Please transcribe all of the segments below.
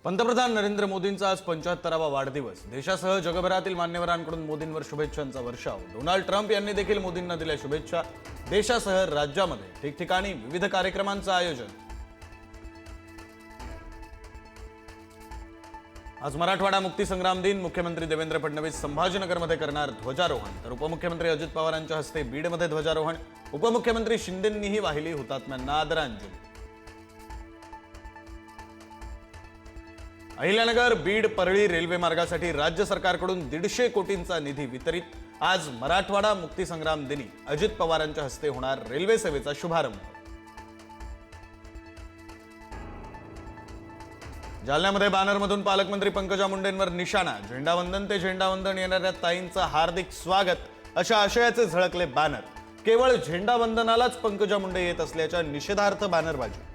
पंतप्रधान नरेंद्र मोदींचा आज 75वा वाढदिवस। देशासह जगभरातील मान्यवरांकडून मोदींवर शुभेच्छांचा वर्षाव। डोनाल्ड ट्रम्प यांनी देखील मोदींना दिल्या शुभेच्छा। देशासह राज्यामध्ये ठिकठिकाणी विविध कार्यक्रमांचं आयोजन। आज मराठवाडा मुक्ती संग्राम दिन। मुख्यमंत्री देवेंद्र फडणवीस संभाजीनगरमध्ये करणार ध्वजारोहण, तर उपमुख्यमंत्री अजित पवारांच्या हस्ते बीडमध्ये ध्वजारोहण। उपमुख्यमंत्री शिंदेंनीही वाहिली हुतात्म्यांना आदरांजली। अहिल्यानगर बीड परळी रेल्वे मार्गासाठी राज्य सरकारकडून 150 कोटींचा निधी वितरित। आज मराठवाडा मुक्ती संग्राम दिनी अजित पवारांच्या हस्ते होणार रेल्वे सेवेचा शुभारंभ। जालन्यामध्ये बॅनरमधून पालकमंत्री पंकजा मुंडेंवर निशाणा। झेंडावंदन ते झेंडावंदन येणाऱ्या ताईंचं हार्दिक स्वागत अशा आशयाचे झळकले बॅनर। केवळ झेंडावंदनालाच पंकजा मुंडे येत असल्याच्या निषेधार्थ बॅनरबाजी।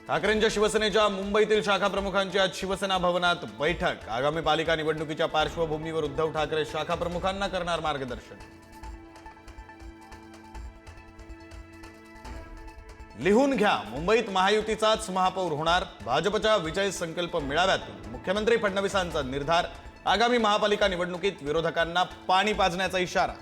ठाकरेंच्या शिवसेनेच्या मुंबईतील शाखा प्रमुखांची आज शिवसेना भवनात बैठक। आगामी पालिका निवडणुकीच्या पार्श्वभूमीवर उद्धव ठाकरे शाखा प्रमुखांना करणार मार्गदर्शन। लिहून घ्या, मुंबईत महायुतीचाच महापौर होणार। भाजपच्या विजय संकल्प मेळाव्यातून मुख्यमंत्री फडणवीसांचा निर्धार। आगामी महापालिका निवडणुकीत विरोधकांना पाणी पाजण्याचा इशारा।